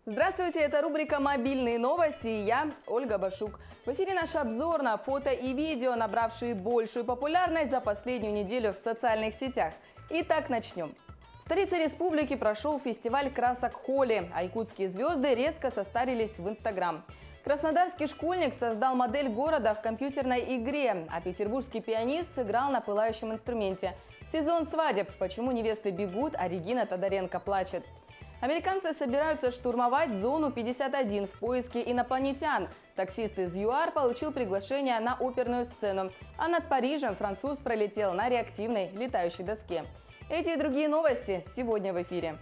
Здравствуйте, это рубрика «Мобильные новости» и я, Ольга Башук. В эфире наш обзор на фото и видео, набравшие большую популярность за последнюю неделю в социальных сетях. Итак, начнем. В столице республики прошел фестиваль красок Холи, а якутские звезды резко состарились в Инстаграм. Краснодарский школьник создал модель города в компьютерной игре, а петербургский пианист сыграл на пылающем инструменте. Сезон свадеб. Почему невесты бегут, а Регина Тодоренко плачет. Американцы собираются штурмовать зону 51 в поиске инопланетян. Таксист из ЮАР получил приглашение на оперную сцену, а над Парижем француз пролетел на реактивной летающей доске. Эти и другие новости сегодня в эфире.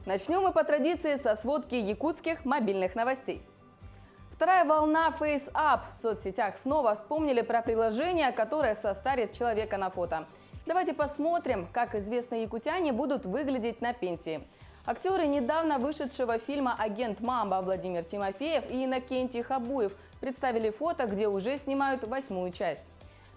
Начнем мы по традиции со сводки якутских мобильных новостей. Вторая волна FaceApp. В соцсетях снова вспомнили про приложение, которое состарит человека на фото. Давайте посмотрим, как известные якутяне будут выглядеть на пенсии. Актеры недавно вышедшего фильма «Агент Мамба» Владимир Тимофеев и Иннокентий Хабуев представили фото, где уже снимают 8-ю часть.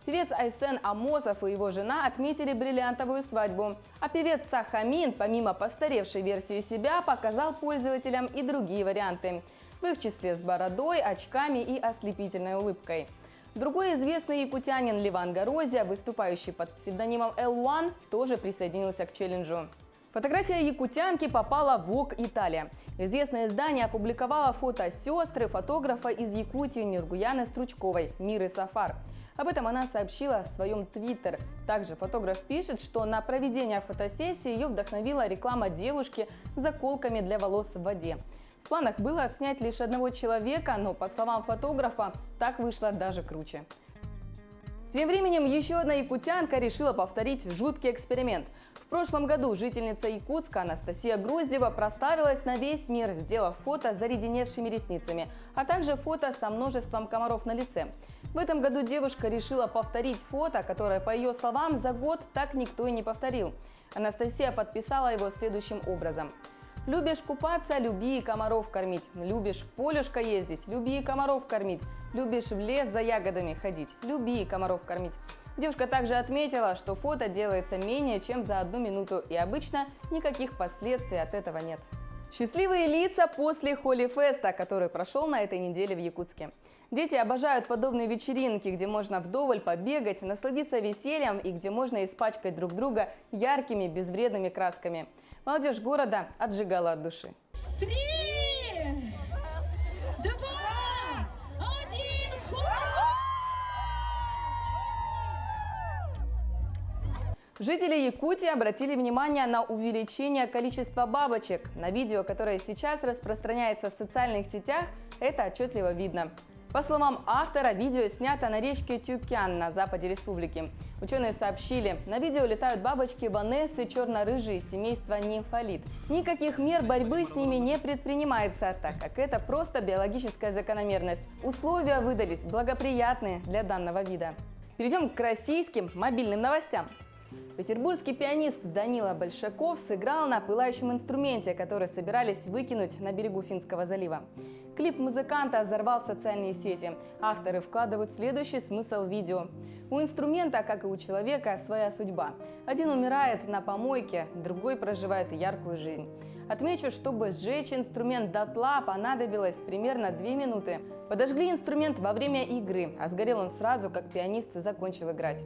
Певец Айсен Амосов и его жена отметили бриллиантовую свадьбу. А певец Сахамин, помимо постаревшей версии себя, показал пользователям и другие варианты. В их числе с бородой, очками и ослепительной улыбкой. Другой известный якутянин Ливан Горозия, выступающий под псевдонимом L1, тоже присоединился к челленджу. Фотография якутянки попала в Vogue Italia. Известное издание опубликовало фото сестры фотографа из Якутии Миргуяны Стручковой, Миры Сафар. Об этом она сообщила в своем твиттер. Также фотограф пишет, что на проведение фотосессии ее вдохновила реклама девушки с заколками для волос в воде. В планах было отснять лишь одного человека, но, по словам фотографа, так вышло даже круче. Тем временем еще одна якутянка решила повторить жуткий эксперимент. В прошлом году жительница Якутска Анастасия Груздева прославилась на весь мир, сделав фото с заледеневшими ресницами, а также фото со множеством комаров на лице. В этом году девушка решила повторить фото, которое, по ее словам, за год так никто и не повторил. Анастасия подписала его следующим образом. Любишь купаться – люби и комаров кормить. Любишь в полюшко ездить – люби и комаров кормить. Любишь в лес за ягодами ходить – люби и комаров кормить. Девушка также отметила, что фото делается менее чем за 1 минуту и обычно никаких последствий от этого нет. Счастливые лица после Холифеста, который прошел на этой неделе в Якутске. Дети обожают подобные вечеринки, где можно вдоволь побегать, насладиться весельем и где можно испачкать друг друга яркими, безвредными красками. Молодежь города отжигала от души. 3, 2, 1, Жители Якутии обратили внимание на увеличение количества бабочек. На видео, которое сейчас распространяется в социальных сетях, это отчетливо видно. По словам автора, видео снято на речке Тюкян на западе республики. Ученые сообщили, на видео летают бабочки Ванессы черно-рыжие семейства нимфолит. Никаких мер борьбы с ними не предпринимается, так как это просто биологическая закономерность. Условия выдались благоприятные для данного вида. Перейдем к российским мобильным новостям. Петербургский пианист Данила Большаков сыграл на пылающем инструменте, который собирались выкинуть на берегу Финского залива. Клип музыканта взорвал социальные сети. Авторы вкладывают следующий смысл в видео. У инструмента, как и у человека, своя судьба. Один умирает на помойке, другой проживает яркую жизнь. Отмечу, чтобы сжечь инструмент дотла, понадобилось примерно 2 минуты. Подожгли инструмент во время игры, а сгорел он сразу, как пианист закончил играть.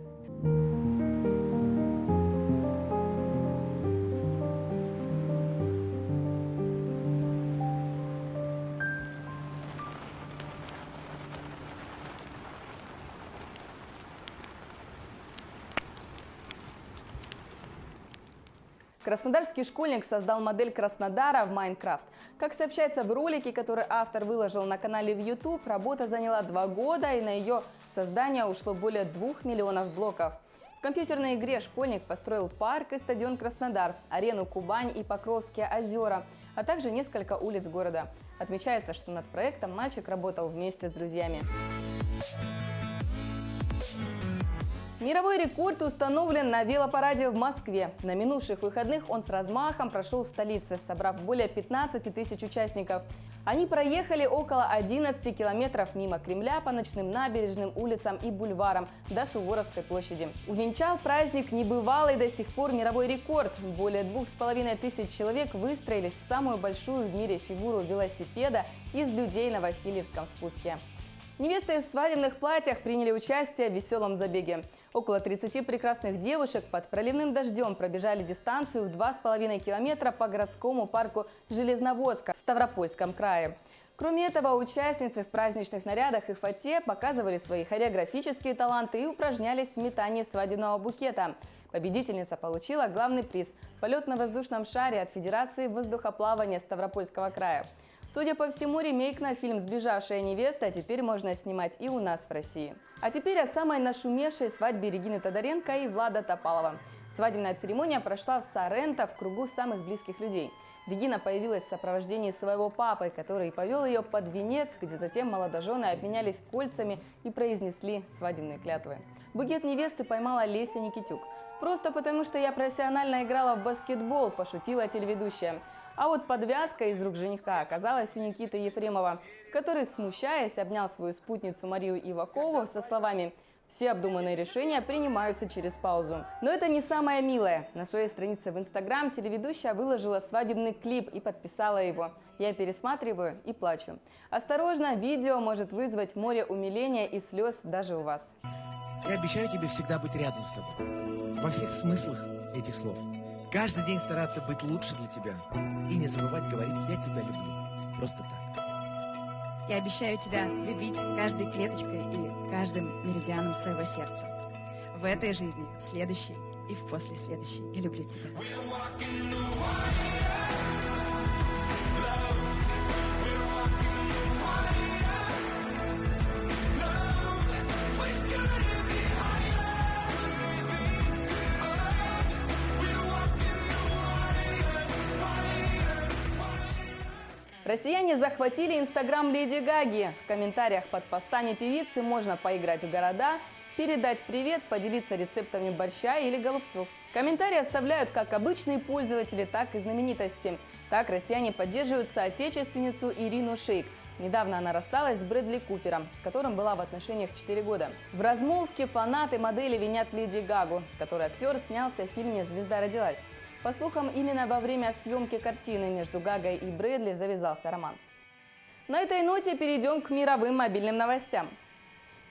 Краснодарский школьник создал модель Краснодара в Майнкрафт. Как сообщается в ролике, который автор выложил на канале в YouTube, работа заняла 2 года, и на ее создание ушло более 2 миллионов блоков. В компьютерной игре школьник построил парк и стадион Краснодар, арену Кубань и Покровские озера, а также несколько улиц города. Отмечается, что над проектом мальчик работал вместе с друзьями. Мировой рекорд установлен на велопараде в Москве. На минувших выходных он с размахом прошел в столице, собрав более 15 тысяч участников. Они проехали около 11 километров мимо Кремля по ночным набережным, улицам и бульварам до Суворовской площади. Увенчал праздник небывалый до сих пор мировой рекорд. Более 2500 человек выстроились в самую большую в мире фигуру велосипеда из людей на Васильевском спуске. Невесты в свадебных платьях приняли участие в веселом забеге. Около 30 прекрасных девушек под проливным дождем пробежали дистанцию в 2,5 километра по городскому парку Железноводска в Ставропольском крае. Кроме этого, участницы в праздничных нарядах и фате показывали свои хореографические таланты и упражнялись в метании свадебного букета. Победительница получила главный приз – полет на воздушном шаре от Федерации воздухоплавания Ставропольского края. Судя по всему, ремейк на фильм «Сбежавшая невеста» теперь можно снимать и у нас в России. А теперь о самой нашумевшей свадьбе Регины Тодоренко и Влада Топалова. Свадебная церемония прошла в Соренто в кругу самых близких людей. Регина появилась в сопровождении своего папы, который повел ее под венец, где затем молодожены обменялись кольцами и произнесли свадебные клятвы. Букет невесты поймала Леся Никитюк. «Просто потому, что я профессионально играла в баскетбол», – пошутила телеведущая. А вот подвязка из рук жениха оказалась у Никиты Ефремова, который, смущаясь, обнял свою спутницу Марию Ивакову со словами «Все обдуманные решения принимаются через паузу». Но это не самое милое. На своей странице в Инстаграм телеведущая выложила свадебный клип и подписала его. «Я пересматриваю и плачу». Осторожно, видео может вызвать море умиления и слез даже у вас. Я обещаю тебе всегда быть рядом с тобой. Во всех смыслах этих слов. Каждый день стараться быть лучше для тебя. И не забывать говорить «я тебя люблю». Просто так. Я обещаю тебя любить каждой клеточкой и каждым меридианом своего сердца. В этой жизни, в следующей и в послеследующей. Я люблю тебя. Россияне захватили инстаграм Леди Гаги. В комментариях под постами певицы можно поиграть в города, передать привет, поделиться рецептами борща или голубцов. Комментарии оставляют как обычные пользователи, так и знаменитости. Так россияне поддерживают соотечественницу Ирину Шейк. Недавно она рассталась с Брэдли Купером, с которым была в отношениях 4 года. В размолвке фанаты модели винят Леди Гагу, с которой актер снялся в фильме «Звезда родилась». По слухам, именно во время съемки картины между Гагой и Брэдли завязался роман. На этой ноте перейдем к мировым мобильным новостям.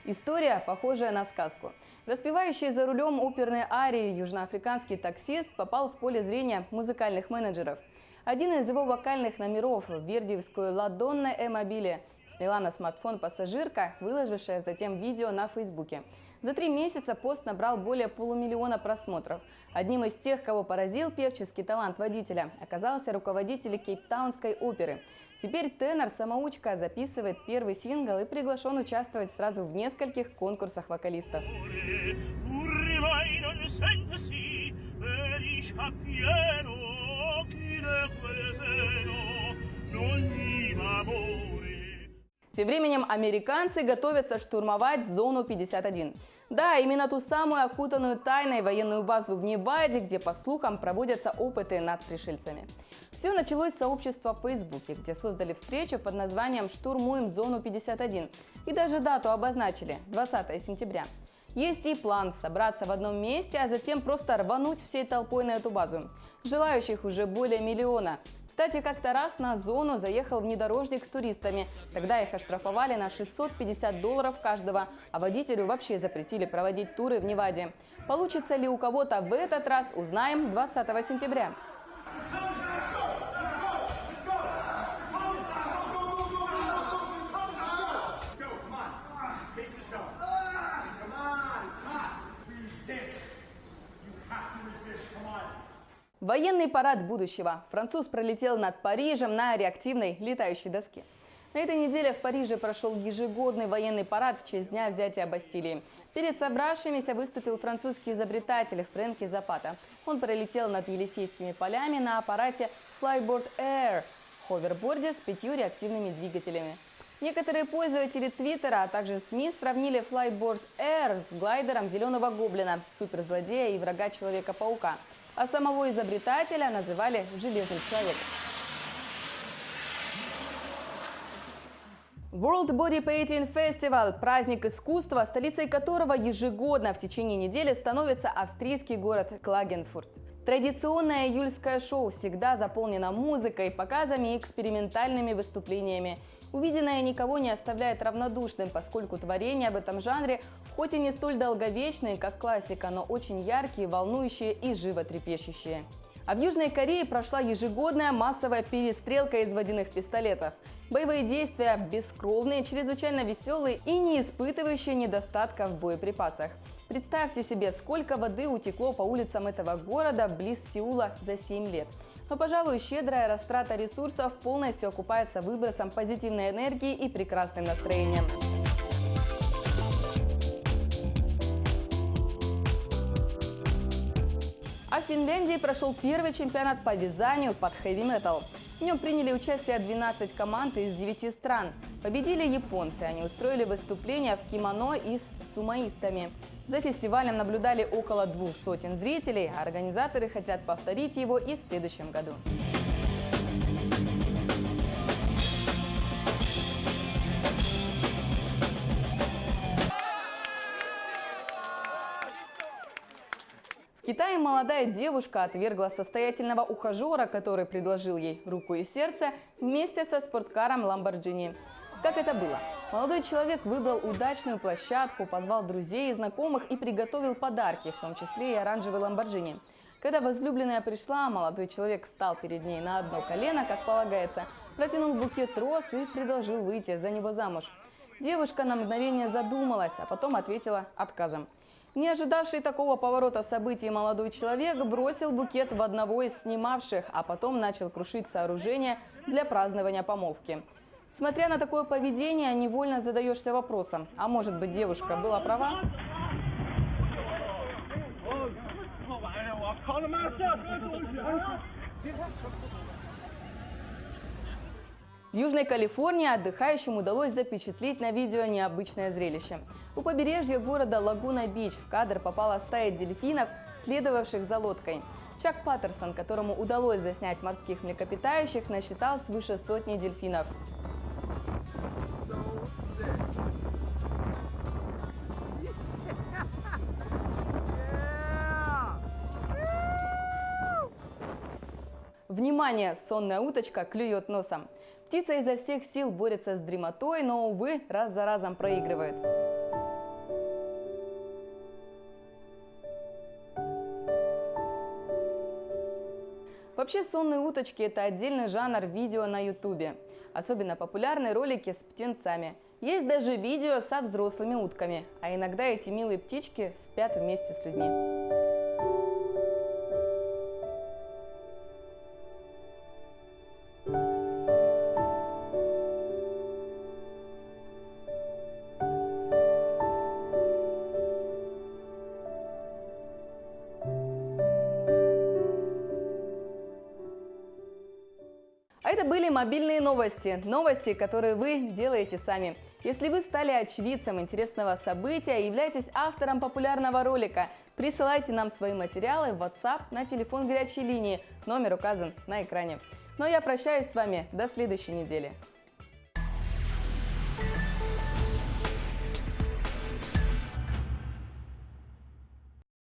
История, похожая на сказку. Распевающий за рулем оперной арии южноафриканский таксист попал в поле зрения музыкальных менеджеров. Один из его вокальных номеров, вердиевскую «Ла Донна э Мобиле», сняла на смартфон пассажирка, выложившая затем видео на Фейсбуке. За 3 месяца пост набрал более полумиллиона просмотров. Одним из тех, кого поразил певческий талант водителя, оказался руководитель Кейптаунской оперы. Теперь тенор-самоучка записывает первый сингл и приглашен участвовать сразу в нескольких конкурсах вокалистов. Тем временем американцы готовятся штурмовать зону 51. Да, именно ту самую окутанную тайной военную базу в Неваде, где, по слухам, проводятся опыты над пришельцами. Все началось с сообщества в Фейсбуке, где создали встречу под названием «Штурмуем зону 51». И даже дату обозначили – 20 сентября. Есть и план собраться в одном месте, а затем просто рвануть всей толпой на эту базу. Желающих уже более миллиона. Кстати, как-то раз на зону заехал внедорожник с туристами. Тогда их оштрафовали на $650 каждого, а водителю вообще запретили проводить туры в Неваде. Получится ли у кого-то в этот раз, узнаем 20 сентября. Военный парад будущего. Француз пролетел над Парижем на реактивной летающей доске. На этой неделе в Париже прошел ежегодный военный парад в честь дня взятия Бастилии. Перед собравшимися выступил французский изобретатель Фрэнки Запата. Он пролетел над Елисейскими полями на аппарате Flyboard Air – ховерборде с 5 реактивными двигателями. Некоторые пользователи Твиттера, а также СМИ сравнили Flyboard Air с глайдером Зеленого Гоблина, суперзлодея и врага Человека-паука. А самого изобретателя называли «Железным человеком». World Body Painting Festival – праздник искусства, столицей которого ежегодно в течение недели становится австрийский город Клагенфурт. Традиционное июльское шоу всегда заполнено музыкой, показами и экспериментальными выступлениями. Увиденное никого не оставляет равнодушным, поскольку творения об этом жанре хоть и не столь долговечные, как классика, но очень яркие, волнующие и животрепещущие. А в Южной Корее прошла ежегодная массовая перестрелка из водяных пистолетов. Боевые действия бескровные, чрезвычайно веселые и не испытывающие недостатка в боеприпасах. Представьте себе, сколько воды утекло по улицам этого города близ Сеула за 7 лет. Но, пожалуй, щедрая растрата ресурсов полностью окупается выбросом позитивной энергии и прекрасным настроением. А в Финляндии прошел первый чемпионат по вязанию под хэви-метал. В нем приняли участие 12 команд из 9 стран. Победили японцы. Они устроили выступления в кимоно и с сумоистами. За фестивалем наблюдали около 200 зрителей, а организаторы хотят повторить его и в следующем году. В Китае молодая девушка отвергла состоятельного ухажера, который предложил ей руку и сердце, вместе со спорткаром Lamborghini. Как это было? Молодой человек выбрал удачную площадку, позвал друзей и знакомых и приготовил подарки, в том числе и оранжевый Lamborghini. Когда возлюбленная пришла, молодой человек встал перед ней на одно колено, как полагается, протянул букет роз и предложил выйти за него замуж. Девушка на мгновение задумалась, а потом ответила отказом. Не ожидавший такого поворота событий молодой человек бросил букет в одного из снимавших, а потом начал крушить сооружение для празднования помолвки. Смотря на такое поведение, невольно задаешься вопросом, а может быть, девушка была права? В Южной Калифорнии отдыхающим удалось запечатлеть на видео необычное зрелище. У побережья города Лагуна-Бич в кадр попала стая дельфинов, следовавших за лодкой. Чак Паттерсон, которому удалось заснять морских млекопитающих, насчитал свыше сотни дельфинов. Внимание! Сонная уточка клюет носом. Птица изо всех сил борется с дремотой, но, увы, раз за разом проигрывает. Вообще, сонные уточки – это отдельный жанр видео на ютубе. Особенно популярны ролики с птенцами. Есть даже видео со взрослыми утками. А иногда эти милые птички спят вместе с людьми. Это были мобильные новости. Новости, которые вы делаете сами. Если вы стали очевидцем интересного события и являетесь автором популярного ролика, присылайте нам свои материалы в WhatsApp на телефон горячей линии. Номер указан на экране. Ну а я прощаюсь с вами до следующей недели.